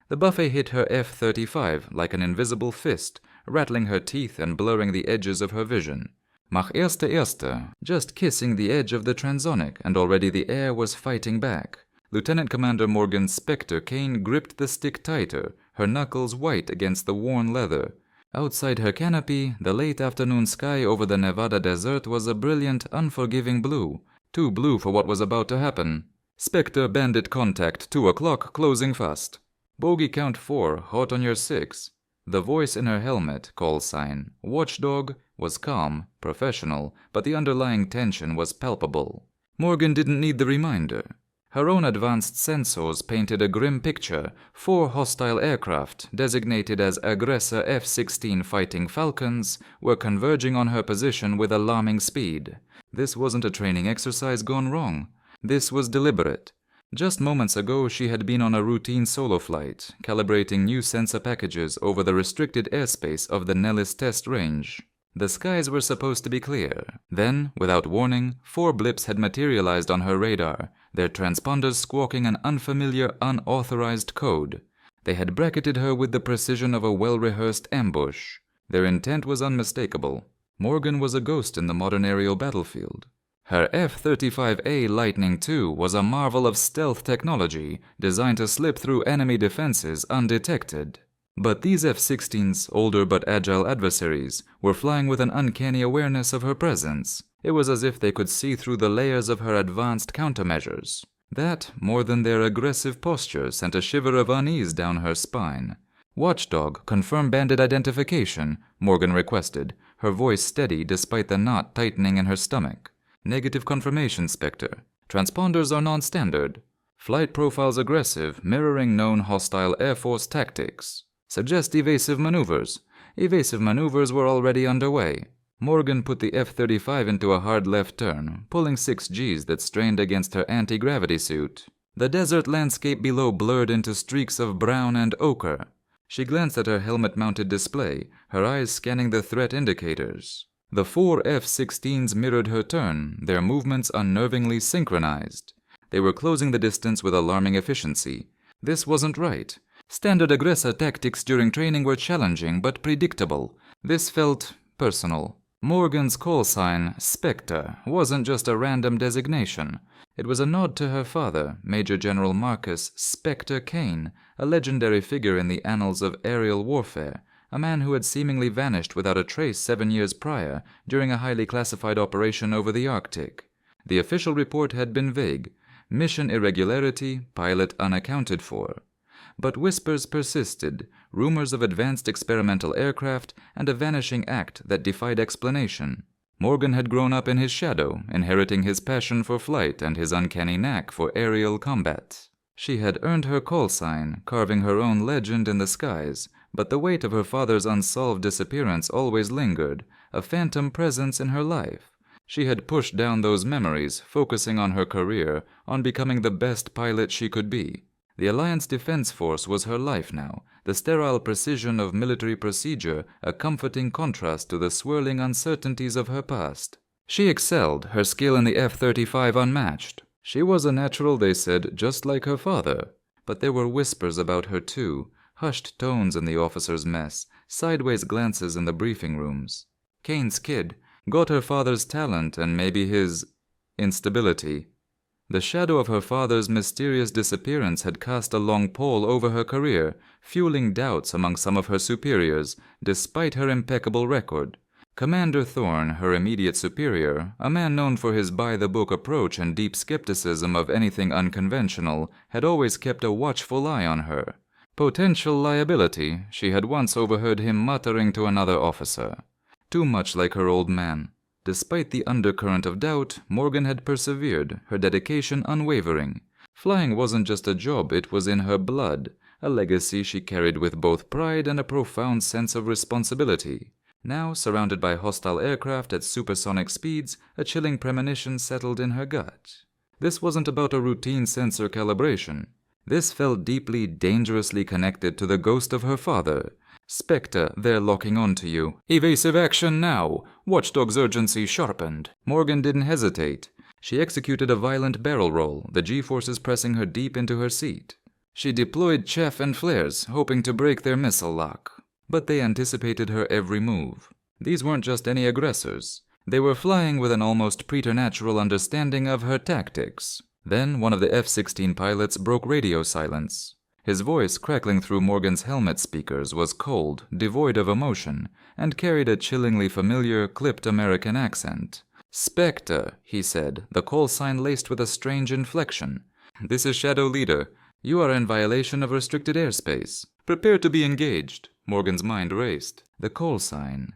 The buffet hit her F-35 like an invisible fist, rattling her teeth and blurring the edges of her vision. Mach 1.1, just kissing the edge of the transonic, and already the air was fighting back. Lieutenant Commander Morgan's Specter Kane gripped the stick tighter, her knuckles white against the worn leather. Outside her canopy, the late afternoon sky over the Nevada desert was a brilliant, unforgiving blue. Too blue for what was about to happen. Specter bandit contact, 2 o'clock, closing fast. Bogey count 4, hot on your 6. The voice in her helmet, call sign, Watchdog, was calm, professional, but the underlying tension was palpable. Morgan didn't need the reminder. Her own advanced sensors painted a grim picture. 4 hostile aircraft, designated as aggressor F-16 Fighting Falcons, were converging on her position with alarming speed. This wasn't a training exercise gone wrong. This was deliberate. Just moments ago, she had been on a routine solo flight, calibrating new sensor packages over the restricted airspace of the Nellis test range. The skies were supposed to be clear. Then, without warning, 4 blips had materialized on her radar, their transponders squawking an unfamiliar, unauthorized code. They had bracketed her with the precision of a well-rehearsed ambush. Their intent was unmistakable. Morgan was a ghost in the modern aerial battlefield. Her F-35A Lightning II was a marvel of stealth technology designed to slip through enemy defenses undetected. But these F-16s, older but agile adversaries, were flying with an uncanny awareness of her presence. It was as if they could see through the layers of her advanced countermeasures. That, more than their aggressive posture, sent a shiver of unease down her spine. Watchdog, confirm bandit identification, Morgan requested, her voice steady despite the knot tightening in her stomach. Negative confirmation, Specter. Transponders are non-standard. Flight profiles aggressive, mirroring known hostile Air Force tactics. Suggest evasive maneuvers. Evasive maneuvers were already underway. Morgan put the F-35 into a hard left turn, pulling 6 Gs that strained against her anti-gravity suit. The desert landscape below blurred into streaks of brown and ochre. She glanced at her helmet-mounted display, her eyes scanning the threat indicators. The 4 F-16s mirrored her turn, their movements unnervingly synchronized. They were closing the distance with alarming efficiency. This wasn't right. Standard aggressor tactics during training were challenging but predictable. This felt personal. Morgan's call sign, Specter, wasn't just a random designation. It was a nod to her father, Major General Marcus Specter Kane, a legendary figure in the annals of aerial warfare. A man who had seemingly vanished without a trace 7 years prior during a highly classified operation over the Arctic. The official report had been vague. Mission irregularity, pilot unaccounted for. But whispers persisted, rumors of advanced experimental aircraft, and a vanishing act that defied explanation. Morgan had grown up in his shadow, inheriting his passion for flight and his uncanny knack for aerial combat. She had earned her call sign, carving her own legend in the skies, but the weight of her father's unsolved disappearance always lingered, a phantom presence in her life. She had pushed down those memories, focusing on her career, on becoming the best pilot she could be. The Alliance Defense Force was her life now, the sterile precision of military procedure a comforting contrast to the swirling uncertainties of her past. She excelled, her skill in the F-35 unmatched. She was a natural, they said, just like her father. But there were whispers about her too, hushed tones in the officers' mess, sideways glances in the briefing rooms. Kane's kid got her father's talent and maybe his instability. The shadow of her father's mysterious disappearance had cast a long pall over her career, fueling doubts among some of her superiors, despite her impeccable record. Commander Thorne, her immediate superior, a man known for his by-the-book approach and deep skepticism of anything unconventional, had always kept a watchful eye on her. Potential liability, she had once overheard him muttering to another officer. Too much like her old man. Despite the undercurrent of doubt, Morgan had persevered, her dedication unwavering. Flying wasn't just a job, it was in her blood, a legacy she carried with both pride and a profound sense of responsibility. Now, surrounded by hostile aircraft at supersonic speeds, a chilling premonition settled in her gut. This wasn't about a routine sensor calibration. This felt deeply, dangerously connected to the ghost of her father. Specter, they're locking onto you. Evasive action now! Watchdog's urgency sharpened. Morgan didn't hesitate. She executed a violent barrel roll, the G-forces pressing her deep into her seat. She deployed chaff and flares, hoping to break their missile lock. But they anticipated her every move. These weren't just any aggressors. They were flying with an almost preternatural understanding of her tactics. Then one of the F-16 pilots broke radio silence. His voice, crackling through Morgan's helmet speakers, was cold, devoid of emotion, and carried a chillingly familiar, clipped American accent. "Specter," he said, the call sign laced with a strange inflection. "This is Shadow Leader. You are in violation of restricted airspace. Prepare to be engaged." Morgan's mind raced. The call sign.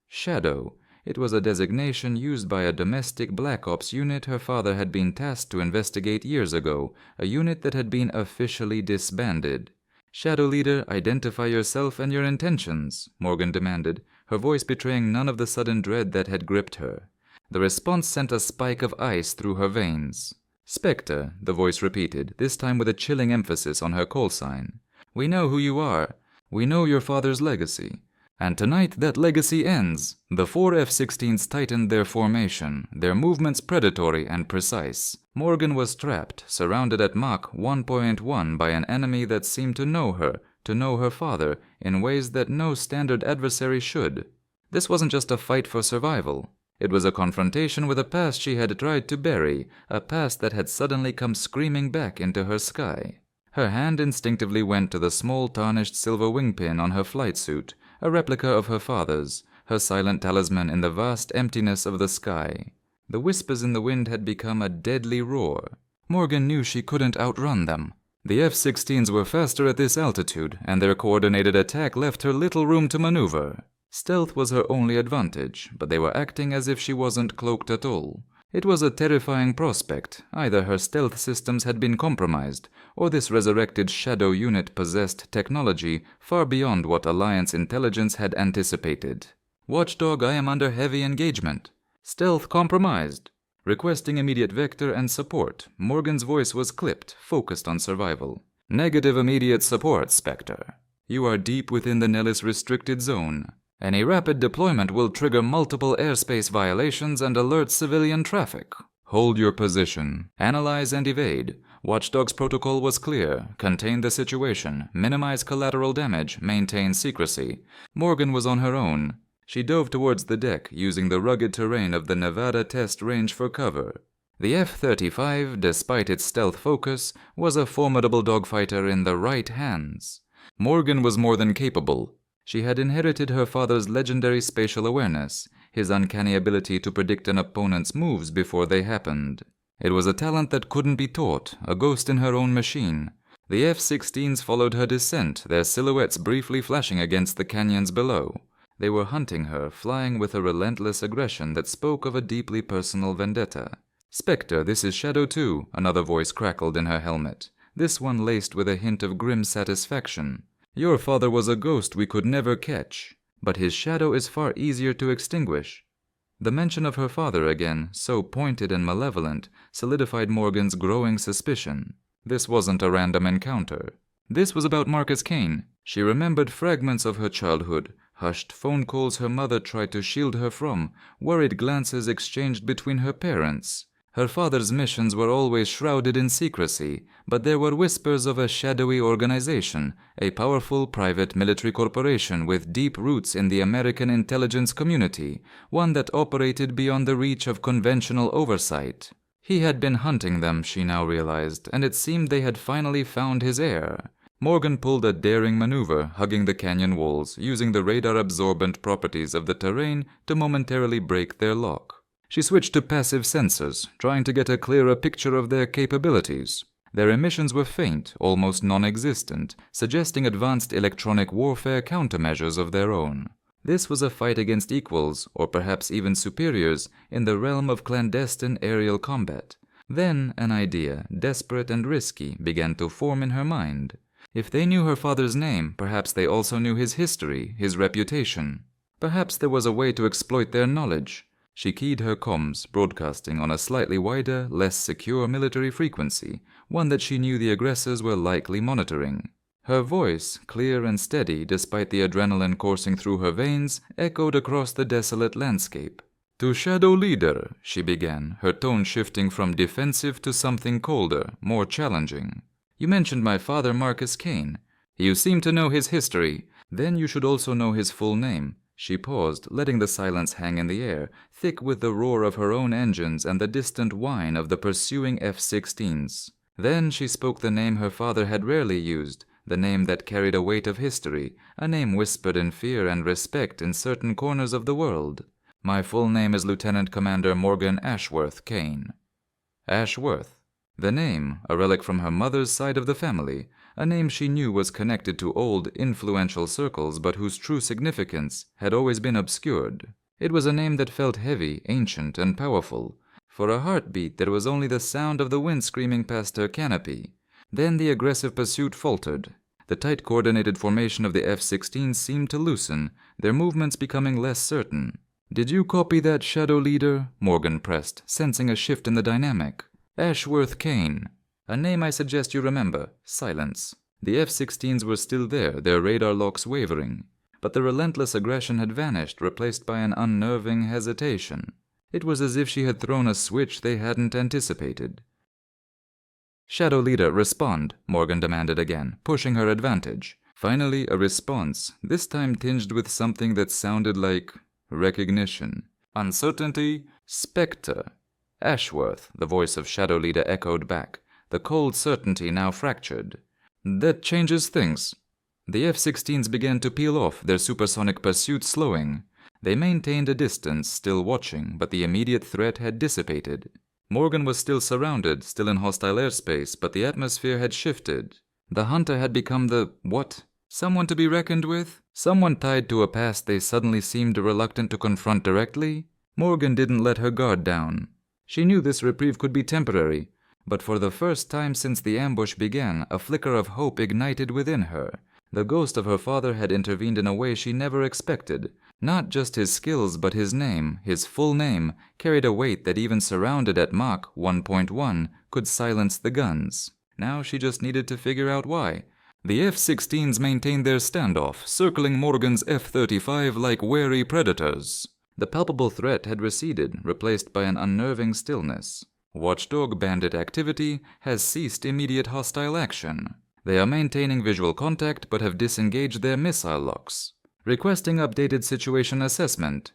Shadow. It was a designation used by a domestic Black Ops unit her father had been tasked to investigate years ago, a unit that had been officially disbanded. "Shadow Leader, identify yourself and your intentions," Morgan demanded, her voice betraying none of the sudden dread that had gripped her. The response sent a spike of ice through her veins. "Specter," the voice repeated, this time with a chilling emphasis on her call sign. "We know who you are. We know your father's legacy. And tonight that legacy ends." The 4 F-16s tightened their formation, their movements predatory and precise. Morgan was trapped, surrounded at Mach 1.1 by an enemy that seemed to know her father, in ways that no standard adversary should. This wasn't just a fight for survival. It was a confrontation with a past she had tried to bury, a past that had suddenly come screaming back into her sky. Her hand instinctively went to the small tarnished silver wingpin on her flight suit, a replica of her father's, her silent talisman in the vast emptiness of the sky. The whispers in the wind had become a deadly roar. Morgan knew she couldn't outrun them. The F-16s were faster at this altitude, and their coordinated attack left her little room to maneuver. Stealth was her only advantage, but they were acting as if she wasn't cloaked at all. It was a terrifying prospect. Either her stealth systems had been compromised, or this resurrected shadow unit possessed technology far beyond what Alliance intelligence had anticipated. "Watchdog, I am under heavy engagement. Stealth compromised. Requesting immediate vector and support." Morgan's voice was clipped, focused on survival. "Negative immediate support, Specter. You are deep within the Nellis restricted zone. Any rapid deployment will trigger multiple airspace violations and alert civilian traffic. Hold your position. Analyze and evade. Watchdog's protocol was clear. Contain the situation. Minimize collateral damage. Maintain secrecy." Morgan was on her own. She dove towards the deck, using the rugged terrain of the Nevada test range for cover. The F-35, despite its stealth focus, was a formidable dogfighter in the right hands. Morgan was more than capable. She had inherited her father's legendary spatial awareness, his uncanny ability to predict an opponent's moves before they happened. It was a talent that couldn't be taught, a ghost in her own machine. The F-16s followed her descent, their silhouettes briefly flashing against the canyons below. They were hunting her, flying with a relentless aggression that spoke of a deeply personal vendetta. "Specter, this is Shadow 2, another voice crackled in her helmet, this one laced with a hint of grim satisfaction. "Your father was a ghost we could never catch, but his shadow is far easier to extinguish." The mention of her father again, so pointed and malevolent, solidified Morgan's growing suspicion. This wasn't a random encounter. This was about Marcus Kane. She remembered fragments of her childhood, hushed phone calls her mother tried to shield her from, worried glances exchanged between her parents. Her father's missions were always shrouded in secrecy, but there were whispers of a shadowy organization, a powerful private military corporation with deep roots in the American intelligence community, one that operated beyond the reach of conventional oversight. He had been hunting them, she now realized, and it seemed they had finally found his heir. Morgan pulled a daring maneuver, hugging the canyon walls, using the radar-absorbent properties of the terrain to momentarily break their lock. She switched to passive sensors, trying to get a clearer picture of their capabilities. Their emissions were faint, almost non-existent, suggesting advanced electronic warfare countermeasures of their own. This was a fight against equals, or perhaps even superiors, in the realm of clandestine aerial combat. Then an idea, desperate and risky, began to form in her mind. If they knew her father's name, perhaps they also knew his history, his reputation. Perhaps there was a way to exploit their knowledge. She keyed her comms, broadcasting on a slightly wider, less secure military frequency, one that she knew the aggressors were likely monitoring. Her voice, clear and steady despite the adrenaline coursing through her veins, echoed across the desolate landscape. "To Shadow Leader," she began, her tone shifting from defensive to something colder, more challenging. You mentioned my father, Marcus Kane. You seem to know his history. Then you should also know his full name." She paused, letting the silence hang in the air, thick with the roar of her own engines and the distant whine of the pursuing F-16s. Then she spoke the name her father had rarely used, the name that carried a weight of history, a name whispered in fear and respect in certain corners of the world. "My full name is Lieutenant Commander Morgan Ashworth Kane." Ashworth. The name, a relic from her mother's side of the family, a name she knew was connected to old, influential circles but whose true significance had always been obscured. It was a name that felt heavy, ancient, and powerful. For a heartbeat there was only the sound of the wind screaming past her canopy. Then the aggressive pursuit faltered. The tight coordinated formation of the F-16s seemed to loosen, their movements becoming less certain. "Did you copy that, Shadow Leader?" Morgan pressed, sensing a shift in the dynamic. "Ashworth Kane." "A name I suggest you remember." Silence. The F-16s were still there, their radar locks wavering. But the relentless aggression had vanished, replaced by an unnerving hesitation. It was as if she had thrown a switch they hadn't anticipated. "Shadow Leader, respond," Morgan demanded again, pushing her advantage. Finally, a response, this time tinged with something that sounded like recognition. "Uncertainty? Specter." "Ashworth," the voice of Shadow Leader echoed back, the cold certainty now fractured. "That changes things." The F-16s began to peel off, their supersonic pursuit slowing. They maintained a distance, still watching, but the immediate threat had dissipated. Morgan was still surrounded, still in hostile airspace, but the atmosphere had shifted. The hunter had become the, what? Someone to be reckoned with? Someone tied to a past they suddenly seemed reluctant to confront directly? Morgan didn't let her guard down. She knew this reprieve could be temporary, but for the first time since the ambush began, a flicker of hope ignited within her. The ghost of her father had intervened in a way she never expected. Not just his skills, but his name, his full name, carried a weight that even surrounded at Mach 1.1 could silence the guns. Now she just needed to figure out why. The F-16s maintained their standoff, circling Morgan's F-35 like wary predators. The palpable threat had receded, replaced by an unnerving stillness. Watchdog bandit activity has ceased immediate hostile action. They are maintaining visual contact but have disengaged their missile locks. Requesting updated situation assessment.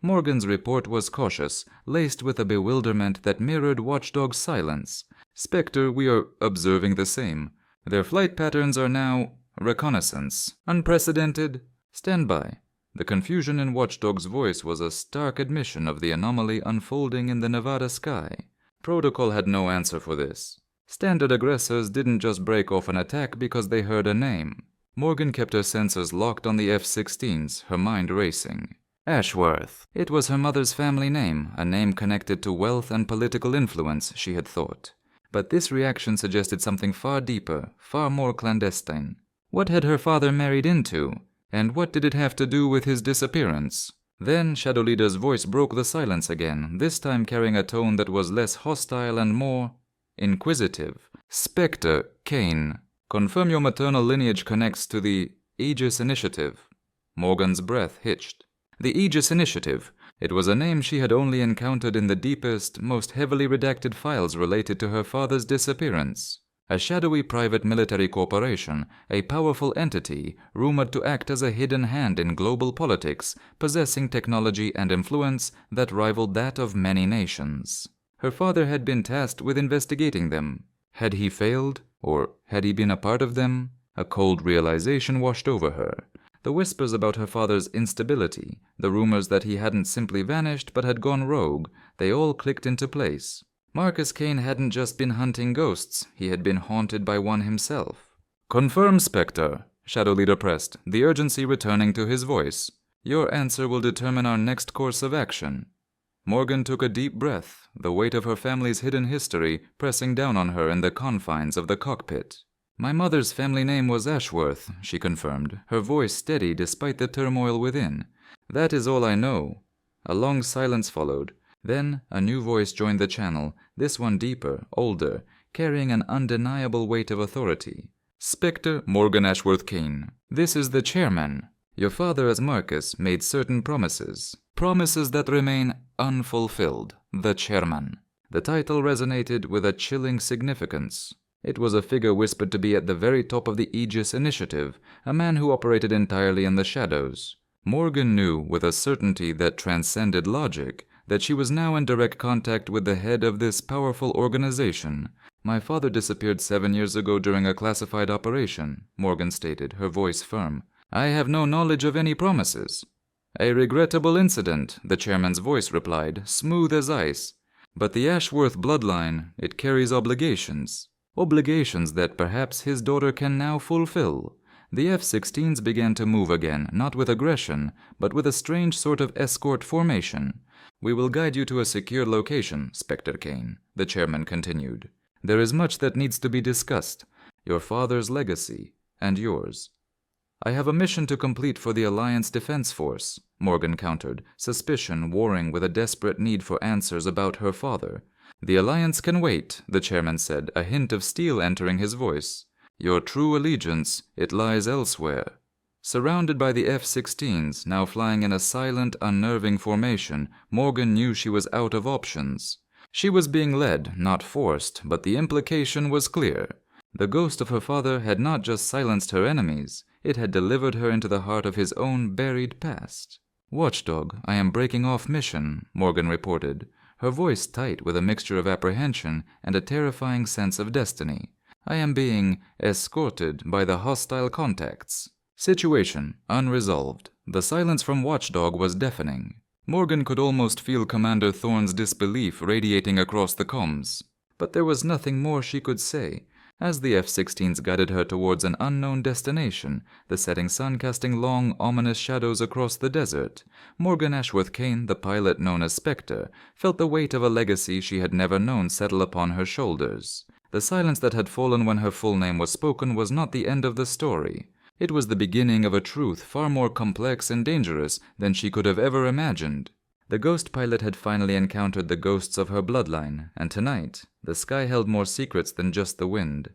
Morgan's report was cautious, laced with a bewilderment that mirrored Watchdog's silence. "Specter, we are observing the same. Their flight patterns are now reconnaissance. Unprecedented. Stand by." The confusion in Watchdog's voice was a stark admission of the anomaly unfolding in the Nevada sky. Protocol had no answer for this. Standard aggressors didn't just break off an attack because they heard a name. Morgan kept her sensors locked on the F-16s, her mind racing. Ashworth. It was her mother's family name, a name connected to wealth and political influence, she had thought. But this reaction suggested something far deeper, far more clandestine. What had her father married into? And what did it have to do with his disappearance? Then Shadow Leader's voice broke the silence again, this time carrying a tone that was less hostile and more inquisitive. "Specter, Kane. Confirm your maternal lineage connects to the Aegis Initiative." Morgan's breath hitched. The Aegis Initiative. It was a name she had only encountered in the deepest, most heavily redacted files related to her father's disappearance. A shadowy private military corporation, a powerful entity, rumored to act as a hidden hand in global politics, possessing technology and influence that rivaled that of many nations. Her father had been tasked with investigating them. Had he failed? Or had he been a part of them? A cold realization washed over her. The whispers about her father's instability, the rumors that he hadn't simply vanished but had gone rogue, they all clicked into place. Marcus Kane hadn't just been hunting ghosts, he had been haunted by one himself. "Confirm, Specter," Shadow Leader pressed, the urgency returning to his voice. "Your answer will determine our next course of action." Morgan took a deep breath, the weight of her family's hidden history pressing down on her in the confines of the cockpit. "My mother's family name was Ashworth," she confirmed, her voice steady despite the turmoil within. "That is all I know." A long silence followed. Then a new voice joined the channel, this one deeper, older, carrying an undeniable weight of authority. "Specter, Morgan Ashworth Kane. This is the chairman. Your father as Marcus made certain promises. Promises that remain unfulfilled. The chairman." The title resonated with a chilling significance. It was a figure whispered to be at the very top of the Aegis initiative, a man who operated entirely in the shadows. Morgan knew with a certainty that transcended logic that she was now in direct contact with the head of this powerful organization. "My father disappeared 7 years ago during a classified operation," Morgan stated, her voice firm. "I have no knowledge of any promises." "A regrettable incident," the chairman's voice replied, smooth as ice. "But the Ashworth bloodline, it carries obligations. Obligations that perhaps his daughter can now fulfill." The F-16s began to move again, not with aggression, but with a strange sort of escort formation. "We will guide you to a secure location, Specter Kane," the chairman continued. "There is much that needs to be discussed. Your father's legacy, and yours." "I have a mission to complete for the Alliance Defense Force," Morgan countered, suspicion warring with a desperate need for answers about her father. "The Alliance can wait," the chairman said, a hint of steel entering his voice. "Your true allegiance, it lies elsewhere." Surrounded by the F-16s, now flying in a silent, unnerving formation, Morgan knew she was out of options. She was being led, not forced, but the implication was clear. The ghost of her father had not just silenced her enemies, it had delivered her into the heart of his own buried past. "Watchdog, I am breaking off mission," Morgan reported, her voice tight with a mixture of apprehension and a terrifying sense of destiny. "I am being escorted by the hostile contacts." Situation unresolved. The silence from Watchdog was deafening. Morgan could almost feel Commander Thorne's disbelief radiating across the comms. But there was nothing more she could say. As the F-16s guided her towards an unknown destination, the setting sun casting long, ominous shadows across the desert, Morgan Ashworth Kane, the pilot known as Specter, felt the weight of a legacy she had never known settle upon her shoulders. The silence that had fallen when her full name was spoken was not the end of the story. It was the beginning of a truth far more complex and dangerous than she could have ever imagined. The ghost pilot had finally encountered the ghosts of her bloodline, and tonight, the sky held more secrets than just the wind.